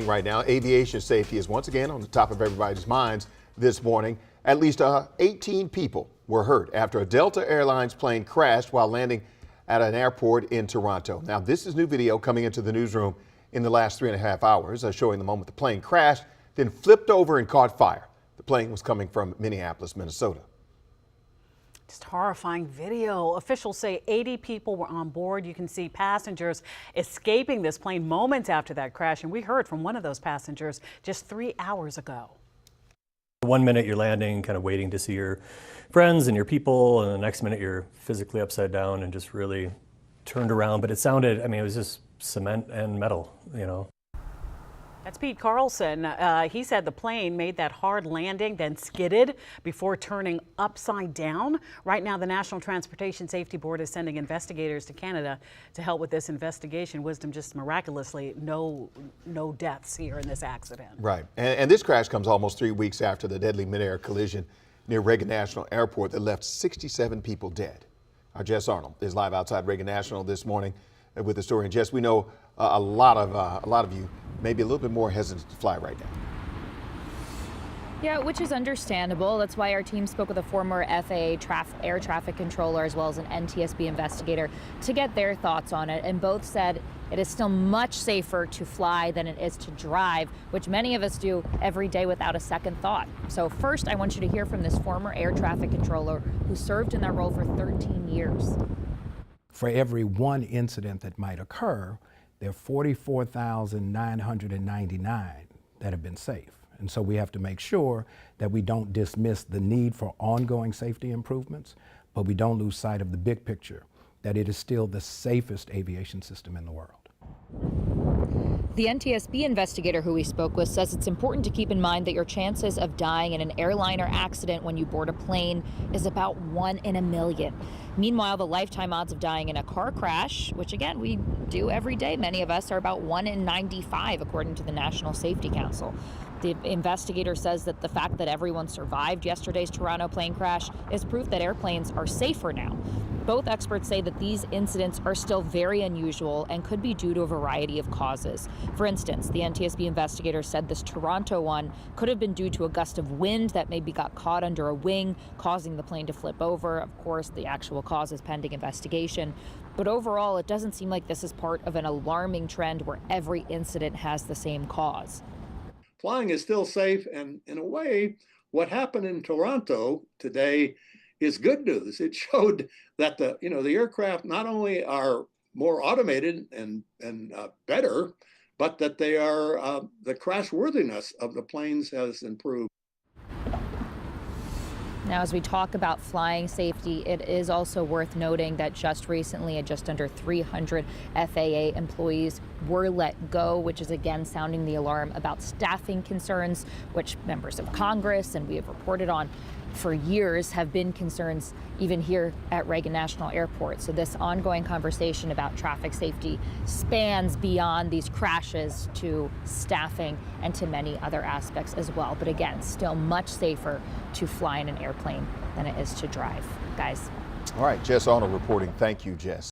Right now, aviation safety is once again on the top of everybody's minds this morning. At least 18 people were hurt after a Delta Airlines plane crashed while landing at an airport in Toronto. Now, this is new video coming into the newsroom in the last 3.5 hours, showing the moment the plane crashed, then flipped over and caught fire. The plane was coming from Minneapolis, Minnesota. Just horrifying video. Officials say 80 people were on board. You can see passengers escaping this plane moments after that crash. And we heard from one of those passengers just 3 hours ago. 1 minute you're landing, kind of waiting to see your friends and your people, and the next minute you're physically upside down and just really turned around. But it sounded, it was just cement and metal, That's Pete Carlson. He said the plane made that hard landing, then skidded before turning upside down. Right now, the National Transportation Safety Board is sending investigators to Canada to help with this investigation. Wisdom, just miraculously, no deaths here in this accident. Right. And this crash comes almost 3 weeks after the deadly mid-air collision near Reagan National Airport that left 67 people dead. Our Jess Arnold is live outside Reagan National this morning with the story. And Jess, we know a lot of you may be a little bit more hesitant to fly right now. Yeah, which is understandable. That's why our team spoke with a former FAA air traffic controller as well as an NTSB investigator to get their thoughts on it. And both said it is still much safer to fly than it is to drive, which many of us do every day without a second thought. So first, I want you to hear from this former air traffic controller who served in that role for 13 years. For every one incident that might occur, there are 44,999 that have been safe. And so we have to make sure that we don't dismiss the need for ongoing safety improvements, but we don't lose sight of the big picture, that it is still the safest aviation system in the world. The NTSB investigator who we spoke with says it's important to keep in mind that your chances of dying in an airliner accident when you board a plane is about 1 in a million. Meanwhile, the lifetime odds of dying in a car crash, which again we do every day, many of us, are about 1 in 95, according to the National Safety Council. The investigator says that the fact that everyone survived yesterday's Toronto plane crash is proof that airplanes are safer now. Both experts say that these incidents are still very unusual and could be due to a variety of causes. For instance, the NTSB investigator said this Toronto one could have been due to a gust of wind that maybe got caught under a wing, causing the plane to flip over. Of course, the actual cause is pending investigation. But overall, it doesn't seem like this is part of an alarming trend where every incident has the same cause. Flying is still safe, and in a way, what happened in Toronto today is good news. It showed that the aircraft not only are more automated and better, but that they are the crashworthiness of the planes has improved. Now, as we talk about flying safety, it is also worth noting that just recently, just under 300 FAA employees were let go, which is again sounding the alarm about staffing concerns, which members of Congress and we have reported on for years have been concerns even here at Reagan National Airport. So this ongoing conversation about traffic safety spans beyond these crashes to staffing and to many other aspects as well. But again, still much safer to fly in an airplane than it is to drive. Guys. All right, Jess Arnold reporting. Thank you, Jess.